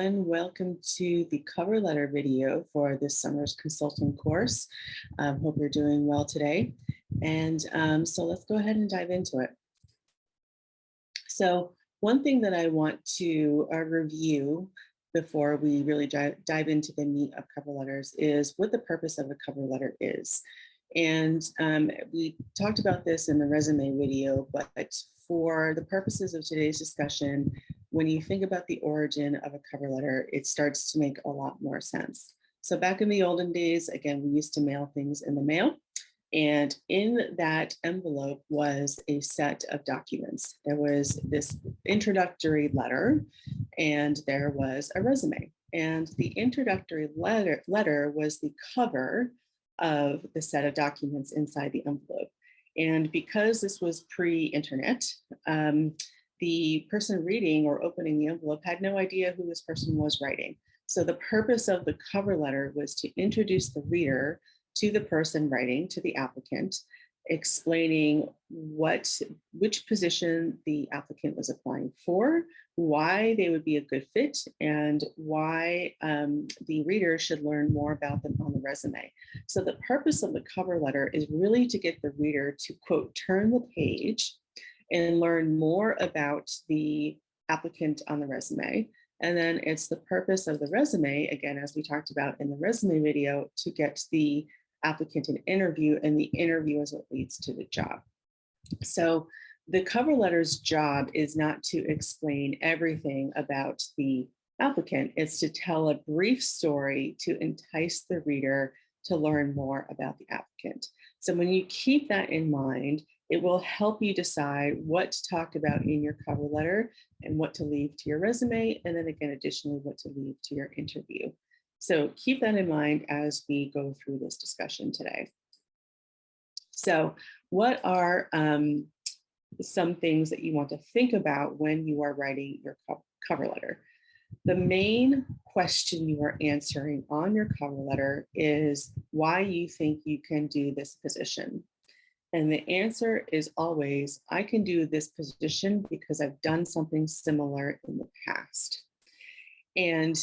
everyone. Welcome to the cover letter video for this summer's consulting course. Hope you're doing well today. And so let's go ahead and dive into it. So one thing that I want to review before we really dive into the meat of cover letters is what the purpose of a cover letter is. And we talked about this in the resume video, but for the purposes of today's discussion, when you think about the origin of a cover letter, it starts to make a lot more sense. So back in the olden days, again, we used to mail things in the mail. And in that envelope was a set of documents. There was this introductory letter, and there was a resume. And the introductory letter was the cover of the set of documents inside the envelope. And because this was pre-internet, the person reading or opening the envelope had no idea who this person was writing. So the purpose of the cover letter was to introduce the reader to the person writing, to the applicant, explaining which position the applicant was applying for, why they would be a good fit, and why the reader should learn more about them on the resume. So the purpose of the cover letter is really to get the reader to, quote, turn the page and learn more about the applicant on the resume. And then it's the purpose of the resume, again, as we talked about in the resume video, to get the applicant an interview, and the interview is what leads to the job. So the cover letter's job is not to explain everything about the applicant. It's to tell a brief story to entice the reader to learn more about the applicant. So when you keep that in mind, it will help you decide what to talk about in your cover letter and what to leave to your resume, and then again, additionally, what to leave to your interview. So keep that in mind as we go through this discussion today. So what are some things that you want to think about when you are writing your cover letter? The main question you are answering on your cover letter is why you think you can do this position. And the answer is always, I can do this position because I've done something similar in the past. And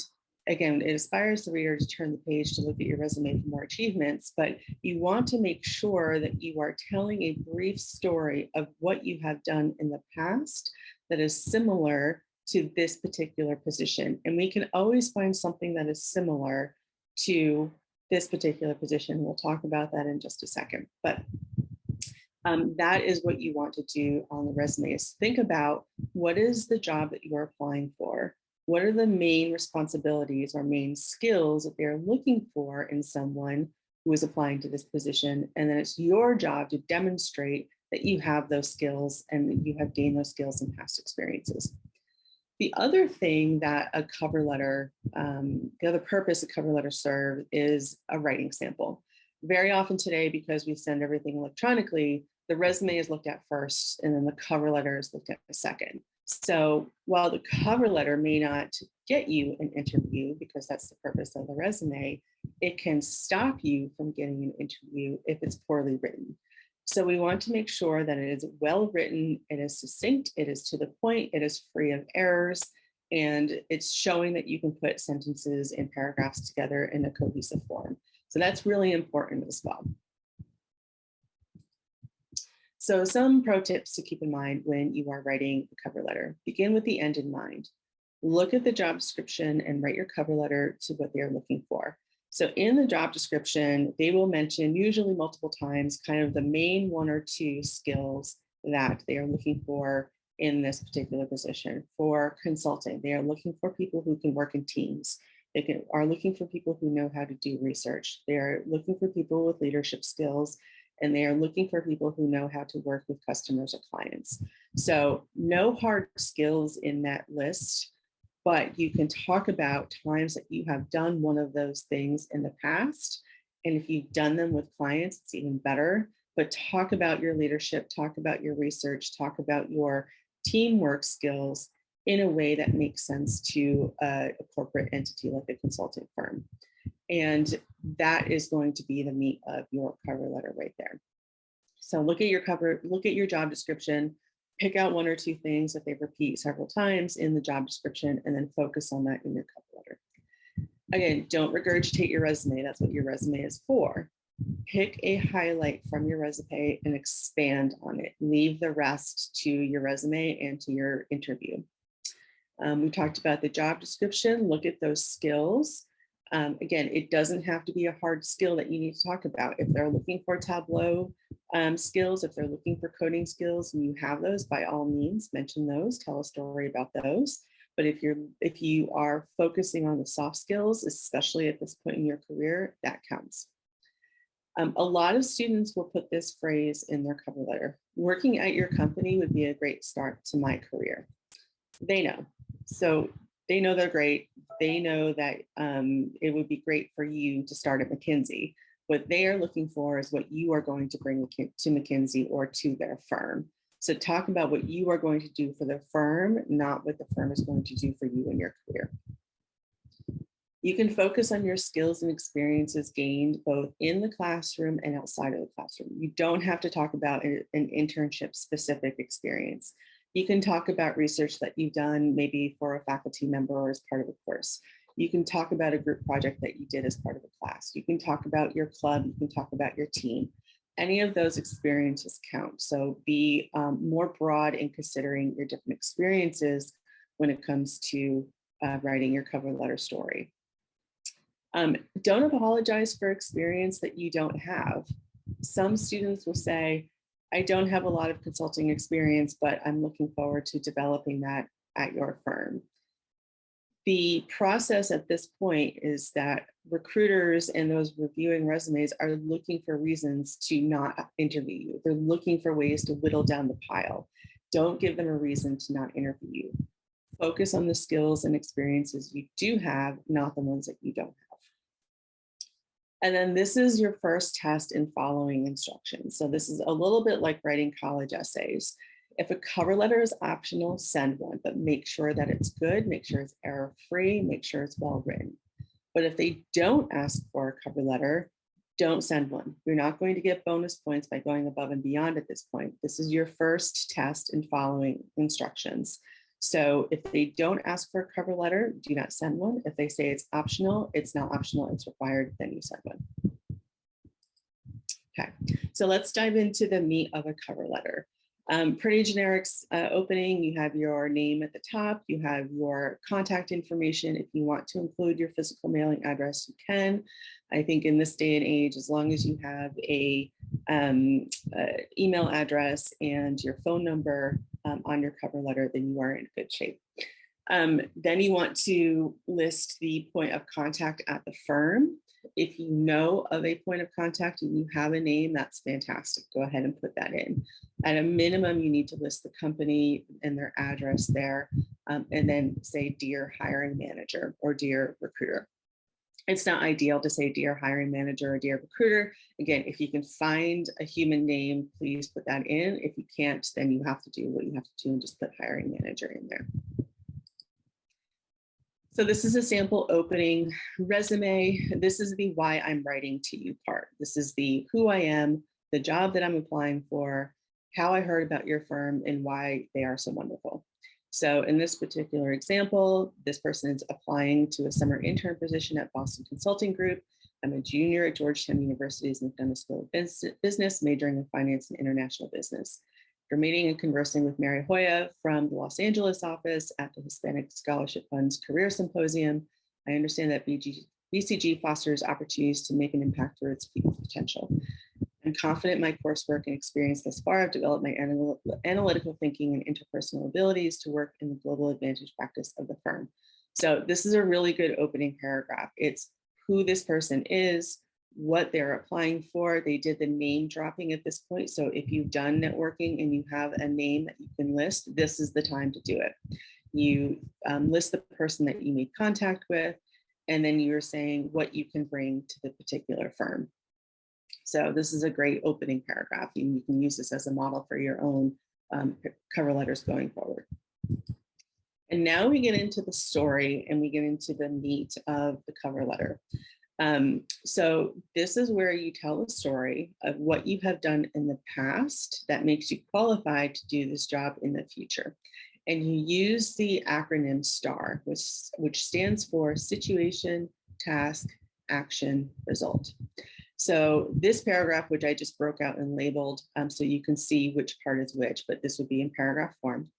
again, it inspires the reader to turn the page to look at your resume for more achievements, but you want to make sure that you are telling a brief story of what you have done in the past that is similar to this particular position. And we can always find something that is similar to this particular position. We'll talk about that in just a second. But that is what you want to do on the resume, is think about what is the job that you're applying for. What are the main responsibilities or main skills that they're looking for in someone who is applying to this position? And then it's your job to demonstrate that you have those skills and that you have gained those skills in past experiences. The other thing that a cover letter, the other purpose a cover letter serves is a writing sample. Very often today, because we send everything electronically, the resume is looked at first and then the cover letter is looked at second. So while the cover letter may not get you an interview because that's the purpose of the resume, it can stop you from getting an interview if it's poorly written. So we want to make sure that it is well written, it is succinct, it is to the point, it is free of errors, and it's showing that you can put sentences and paragraphs together in a cohesive form. So that's really important as well. So some pro tips to keep in mind when you are writing a cover letter. Begin with the end in mind. Look at the job description and write your cover letter to what they're looking for. So in the job description, they will mention usually multiple times kind of the main one or two skills that they are looking for in this particular position. For consulting, they are looking for people who can work in teams. They are looking for people who know how to do research. They are looking for people with leadership skills, and they are looking for people who know how to work with customers or clients. So no hard skills in that list, but you can talk about times that you have done one of those things in the past. And if you've done them with clients, it's even better. But talk about your leadership, talk about your research, talk about your teamwork skills in a way that makes sense to a corporate entity like a consulting firm. And that is going to be the meat of your cover letter right there. So look at your job description, pick out one or two things that they repeat several times in the job description, and then focus on that in your cover Again, don't regurgitate your resume. That's what your resume is for. Pick a highlight from your resume and expand on it. Leave the rest to your resume and to your interview. We talked about the job description. Look at those skills. Again, it doesn't have to be a hard skill that you need to talk about. If they're looking for Tableau skills, if they're looking for coding skills and you have those, by all means, mention those, tell a story about those. But if you are focusing on the soft skills, especially at this point in your career, that counts. A lot of students will put this phrase in their cover letter. Working at your company would be a great start to my career. They know. So they know they're great. They know that it would be great for you to start at McKinsey. What they are looking for is what you are going to bring to McKinsey or to their firm. So talk about what you are going to do for the firm, not what the firm is going to do for you in your career. You can focus on your skills and experiences gained both in the classroom and outside of the classroom. You don't have to talk about an internship specific experience. You can talk about research that you've done maybe for a faculty member or as part of a course. You can talk about a group project that you did as part of a class. You can talk about your club. You can talk about your team. Any of those experiences count. So be more broad in considering your different experiences when it comes to writing your cover letter story. Don't apologize for experience that you don't have. Some students will say, I don't have a lot of consulting experience, but I'm looking forward to developing that at your firm. The process at this point is that recruiters and those reviewing resumes are looking for reasons to not interview you. They're looking for ways to whittle down the pile. Don't give them a reason to not interview you. Focus on the skills and experiences you do have, not the ones that you don't have. And then this is your first test in following instructions. So this is a little bit like writing college essays. If a cover letter is optional, send one, but make sure that it's good, make sure it's error-free, make sure it's well written. But if they don't ask for a cover letter, don't send one. You're not going to get bonus points by going above and beyond at this point. This is your first test in following instructions. So if they don't ask for a cover letter, do not send one. If they say it's optional, it's not optional, it's required, then you send one. Okay, so let's dive into the meat of a cover letter. Pretty generic opening. You have your name at the top. You have your contact information. If you want to include your physical mailing address, you can. I think in this day and age, as long as you have a email address and your phone number on your cover letter, then you are in good shape. Then you want to list the point of contact at the firm. If you know of a point of contact and you have a name, that's fantastic. Go ahead and put that in. At a minimum, you need to list the company and their address there, and then say, dear hiring manager or dear recruiter. It's not ideal to say dear hiring manager or dear recruiter. Again, if you can find a human name, please put that in. If you can't, then you have to do what you have to do and just put hiring manager in there. So this is a sample opening resume. This is the why I'm writing to you part. This is the who I am, the job that I'm applying for, how I heard about your firm, and why they are so wonderful. So in this particular example, this person is applying to a summer intern position at Boston Consulting Group. I'm a junior at Georgetown University's McDonough School of Business, majoring in finance and international business. After meeting and conversing with Mary Hoya from the Los Angeles office at the Hispanic Scholarship Fund's Career Symposium, I understand that BCG fosters opportunities to make an impact through its people's potential. I'm confident my coursework and experience thus far have developed my analytical thinking and interpersonal abilities to work in the global advantage practice of the firm. So this is a really good opening paragraph. It's who this person is, what they're applying for. They did the name dropping at this point. So if you've done networking and you have a name that you can list, this is the time to do it. You list the person that you made contact with, and then you're saying what you can bring to the particular firm. So this is a great opening paragraph. You can use this as a model for your own cover letters going forward. And now we get into the story and we get into the meat of the cover letter. So this is where you tell the story of what you have done in the past that makes you qualified to do this job in the future. And you use the acronym STAR, which stands for situation, task, action, result. So this paragraph, which I just broke out and labeled, so you can see which part is which, but this would be in paragraph form.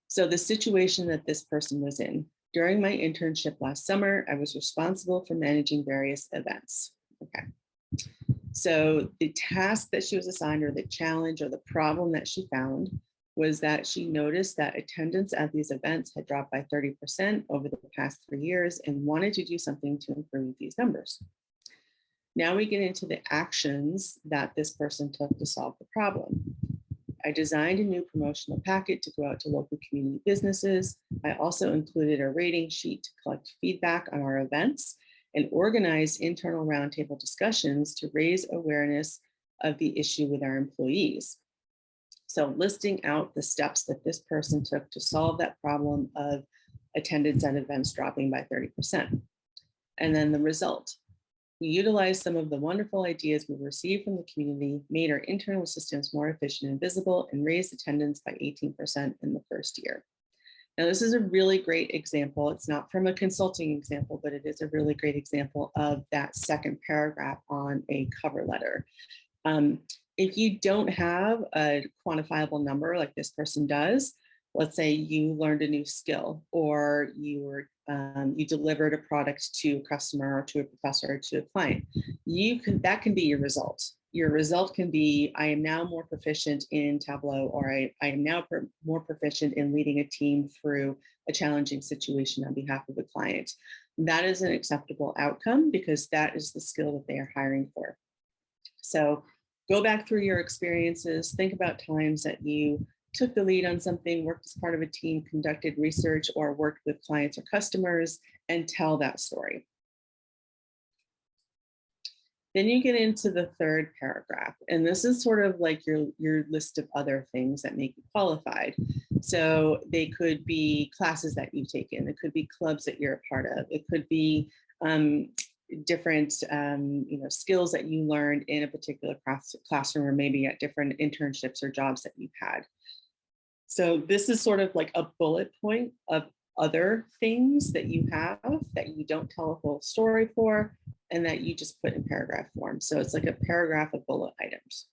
So the situation that this person was in. During my internship last summer, I was responsible for managing various events. Okay. So the task that she was assigned, or the challenge or the problem that she found, was that she noticed that attendance at these events had dropped by 30% over the past 3 years and wanted to do something to improve these numbers. Now we get into the actions that this person took to solve the problem. I designed a new promotional packet to go out to local community businesses. I also included a rating sheet to collect feedback on our events and organized internal roundtable discussions to raise awareness of the issue with our employees. So listing out the steps that this person took to solve that problem of attendance at events dropping by 30%. And then the result. We utilized some of the wonderful ideas we received from the community, made our internal systems more efficient and visible, and raised attendance by 18% in the first year. Now, this is a really great example. It's not from a consulting example, but it is a really great example of that second paragraph on a cover letter. If you don't have a quantifiable number like this person does, let's say you learned a new skill, or you delivered a product to a customer or to a professor or to a client, that can be your result. Your result can be, I am now more proficient in Tableau, or I am now more proficient in leading a team through a challenging situation on behalf of a client. That is an acceptable outcome because that is the skill that they are hiring for. So go back through your experiences, think about times that you took the lead on something, worked as part of a team, conducted research, or worked with clients or customers, and tell that story. Then you get into the third paragraph, and this is sort of like your list of other things that make you qualified. So they could be classes that you've taken, it could be clubs that you're a part of, it could be different skills that you learned in a particular classroom, or maybe at different internships or jobs that you've had. So this is sort of like a bullet point of other things that you have that you don't tell a whole story for, and that you just put in paragraph form. So it's like a paragraph of bullet items.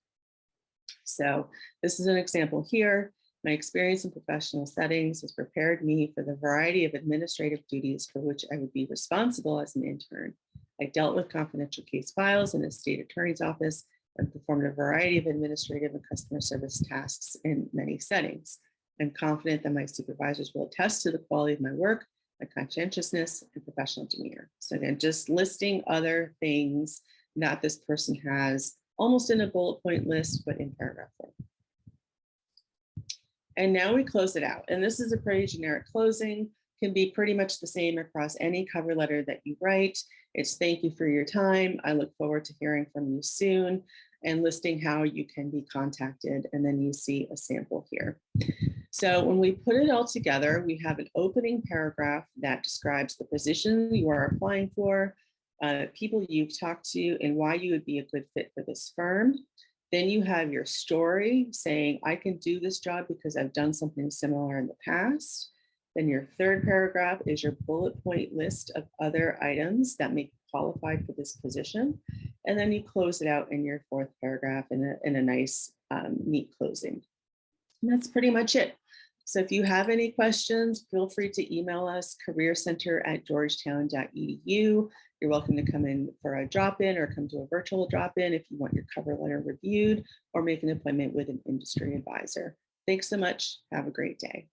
So this is an example here. My experience in professional settings has prepared me for the variety of administrative duties for which I would be responsible as an intern. I dealt with confidential case files in a state attorney's office and performed a variety of administrative and customer service tasks in many settings. I'm confident that my supervisors will attest to the quality of my work, my conscientiousness, and professional demeanor. So again, just listing other things that this person has, almost in a bullet point list, but in paragraph form. And now we close it out. And this is a pretty generic closing, can be pretty much the same across any cover letter that you write. It's thank you for your time. I look forward to hearing from you soon, and listing how you can be contacted. And then you see a sample here. So when we put it all together, we have an opening paragraph that describes the position you are applying for, people you've talked to, and why you would be a good fit for this firm. Then you have your story saying, I can do this job because I've done something similar in the past. Then your third paragraph is your bullet point list of other items that make you qualified for this position. And then you close it out in your fourth paragraph in a nice, neat closing. And that's pretty much it. So if you have any questions, feel free to email us, careercenter.georgetown.edu. You're welcome to come in for a drop-in or come to a virtual drop-in if you want your cover letter reviewed, or make an appointment with an industry advisor. Thanks so much. Have a great day.